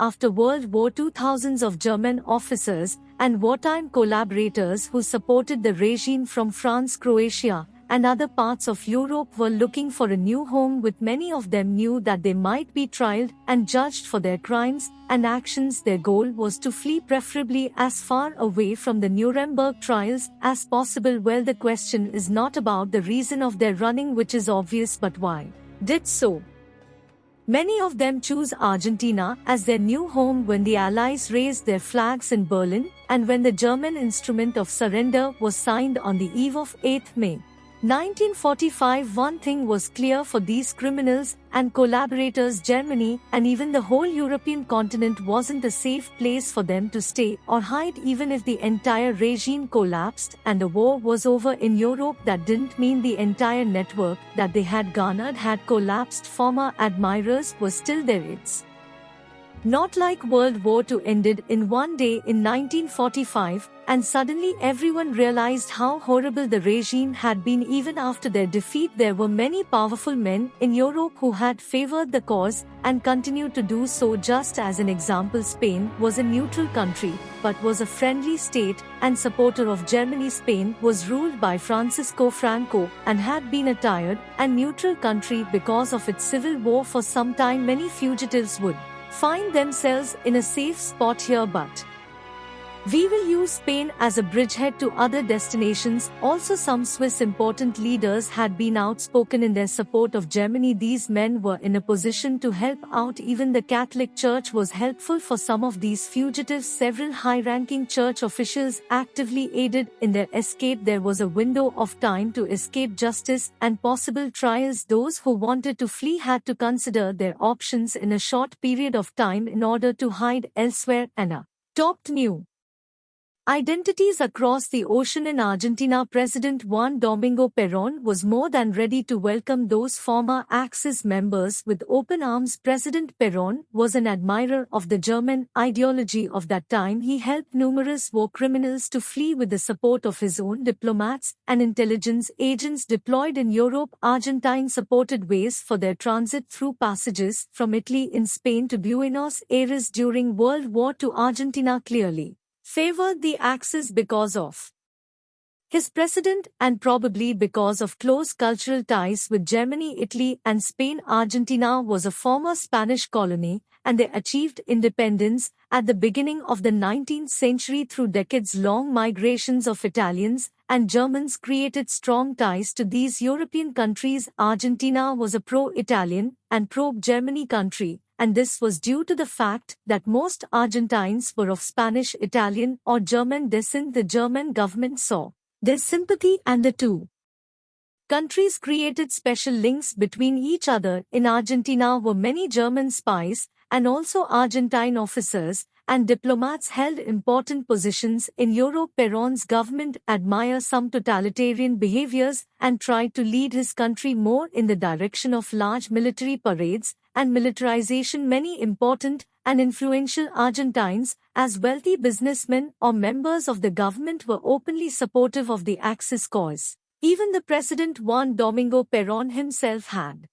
after World War II, thousands of German officers and wartime collaborators who supported the regime from France, Croatia, and other parts of Europe were looking for a new home, with many of them knew that they might be tried and judged for their crimes and actions. Their goal was to flee, preferably as far away from the Nuremberg trials as possible. Well, the question is not about the reason of their running, which is obvious, but why did so many of them choose Argentina as their new home when the Allies raised their flags in Berlin, and when the German instrument of surrender was signed on the eve of 8 May 1945. One thing was clear for these criminals and collaborators: Germany, and even the whole European continent, wasn't a safe place for them to stay or hide. Even if the entire regime collapsed and the war was over in Europe, that didn't mean the entire network that they had garnered had collapsed. Former admirers were still there. It's not like World War II ended in one day in 1945, and suddenly everyone realized how horrible the regime had been. Even after their defeat, there were many powerful men in Europe who had favored the cause and continued to do so. Just as an example, Spain was a neutral country, but was a friendly state and supporter of Germany. Spain was ruled by Francisco Franco and had been a tired and neutral country because of its civil war for some time. Many fugitives would find themselves in a safe spot here, but we will use Spain as a bridgehead to other destinations. Also, some Swiss important leaders had been outspoken in their support of Germany. These men were in a position to help out. Even the Catholic Church was helpful for some of these fugitives. Several high-ranking church officials actively aided in their escape. There was a window of time to escape justice and possible trials. Those who wanted to flee had to consider their options in a short period of time in order to hide elsewhere and adopt new identities across the ocean. In Argentina, President Juan Domingo Perón was more than ready to welcome those former Axis members with open arms. President Perón was an admirer of the German ideology of that time. He helped numerous war criminals to flee with the support of his own diplomats and intelligence agents deployed in Europe. Argentines supported ways for their transit through passages from Italy in Spain to Buenos Aires during World War II. Argentina clearly favored the Axis because of his precedent and probably because of close cultural ties with Germany, Italy, and Spain. Argentina was a former Spanish colony, and they achieved independence at the beginning of the 19th century through decades-long migrations of Italians and Germans created strong ties to these European countries. Argentina was a pro-Italian and pro-Germany country, and this was due to the fact that most Argentines were of Spanish, Italian, or German descent. The German government saw their sympathy, and the two countries created special links between each other. In Argentina were many German spies, and also Argentine officers and diplomats held important positions in Europe. Perón's government admired some totalitarian behaviors and tried to lead his country more in the direction of large military parades and militarization. Many important and influential Argentines, as wealthy businessmen or members of the government, were openly supportive of the Axis cause. Even the President Juan Domingo Perón himself had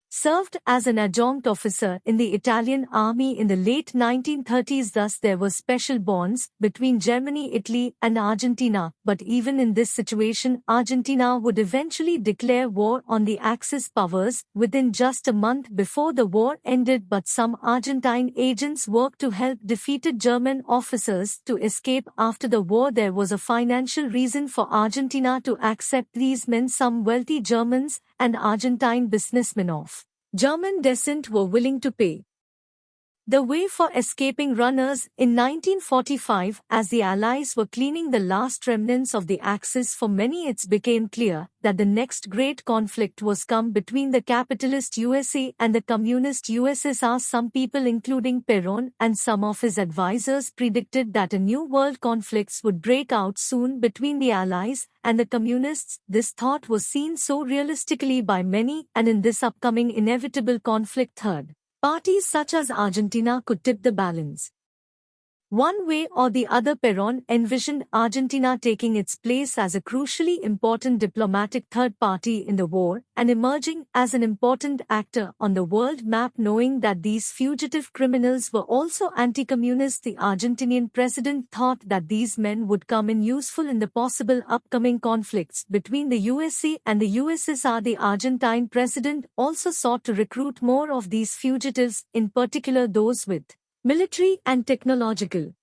served as an adjunct officer in the Italian army in the late 1930s. Thus, there were special bonds between Germany, Italy, and Argentina. But even in this situation, Argentina would eventually declare war on the Axis powers within just a month before the war ended. But some Argentine agents worked to help defeated German officers to escape after the war. There was a financial reason for Argentina to accept these men. Some wealthy Germans and Argentine businessmen of German descent were willing to pay the way for escaping runners. In 1945, as the Allies were cleaning the last remnants of the Axis, for many it became clear that the next great conflict was come between the capitalist USA and the communist USSR. Some people, including Perón and some of his advisors, predicted that a new world conflict would break out soon between the Allies and the communists. This thought was seen so realistically by many, and in this upcoming inevitable conflict, third parties such as Argentina could tip the balance. One way or the other, Perón envisioned Argentina taking its place as a crucially important diplomatic third party in the war and emerging as an important actor on the world map. Knowing that these fugitive criminals were also anti-communist, the Argentinian president thought that these men would come in useful in the possible upcoming conflicts between the USA and the USSR. The Argentine president also sought to recruit more of these fugitives, in particular those with military and technological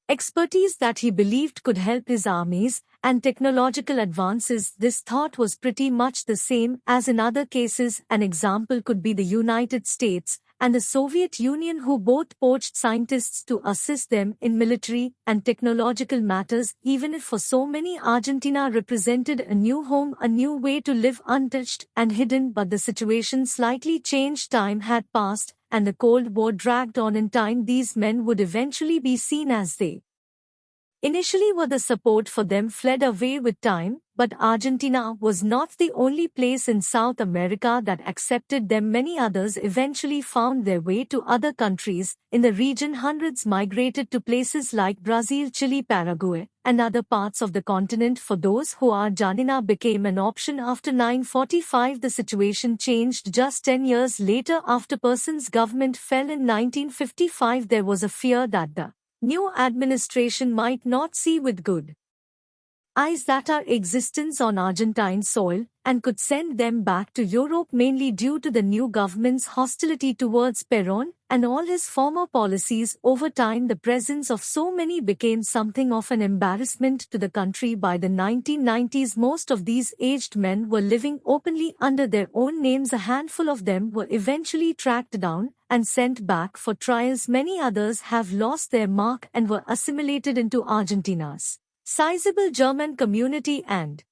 expertise that he believed could help his armies and technological advances. This thought was pretty much the same as in other cases. An example could be the United States and the Soviet Union, who both poached scientists to assist them in military and technological matters. Even if for so many Argentina represented a new home, a new way to live untouched and hidden, but the situation slightly changed. Time had passed and the Cold War dragged on. In time, these men would eventually be seen as they initially were. The support for them fled away with time, but Argentina was not the only place in South America that accepted them. Many others eventually found their way to other countries in the region. Hundreds migrated to places like Brazil, Chile, Paraguay, and other parts of the continent. For those who Argentina became an option after 1945. The situation changed just 10 years later. After Person's government fell in 1955, there was a fear that the new administration might not see with good eyes that our existence on Argentine soil and could send them back to Europe, mainly due to the new government's hostility towards Perón and all his former policies. Over time, the presence of so many became something of an embarrassment to the country. By the 1990s, most of these aged men were living openly under their own names. A handful of them were eventually tracked down and sent back for trials. Many others have lost their mark and were assimilated into Argentina's sizable German community and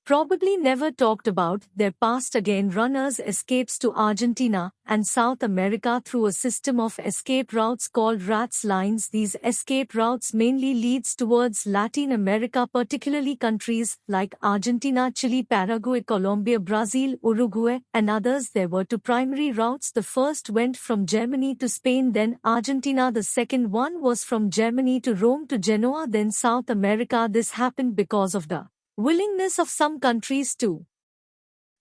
probably never talked about their past again. Runners escapes to Argentina and South America through a system of escape routes called RATS lines. These escape routes mainly leads towards Latin America, particularly countries like Argentina, Chile, Paraguay, Colombia, Brazil, Uruguay, and others. There were two primary routes. The first went from Germany to Spain, then Argentina. The second one was from Germany to Rome to Genoa, then South America. This happened because of the willingness of some countries to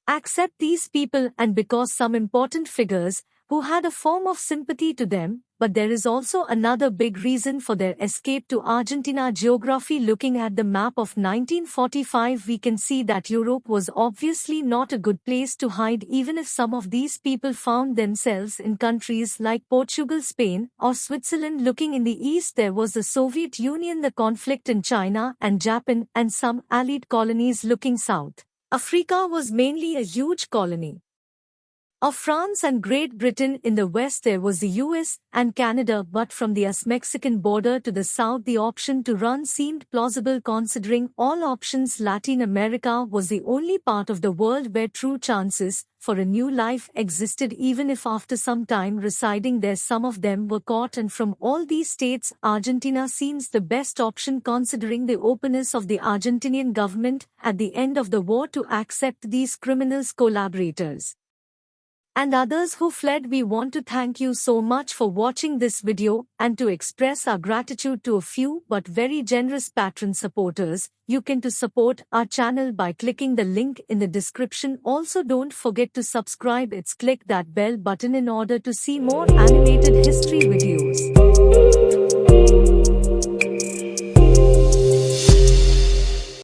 accept these people and because some important figures who had a form of sympathy to them. But there is also another big reason for their escape to Argentina: geography. Looking at the map of 1945, we can see that Europe was obviously not a good place to hide. Even if some of these people found themselves in countries like Portugal, Spain, or Switzerland. Looking in the east, there was the Soviet Union, the conflict in China and Japan, and some allied colonies. Looking south, Africa was mainly a huge colony of France and Great Britain. In the west there was the US and Canada, but from the US-Mexican border to the south the option to run seemed plausible. Considering all options, Latin America was the only part of the world where true chances for a new life existed, even if after some time residing there some of them were caught. And from all these states, Argentina seems the best option, considering the openness of the Argentinian government at the end of the war to accept these criminals, collaborators, and others who fled. We want to thank you so much for watching this video and to express our gratitude to a few but very generous patron supporters. You can to support our channel by clicking the link in the description. Also, don't forget to subscribe. Click that bell button in order to see more animated history videos.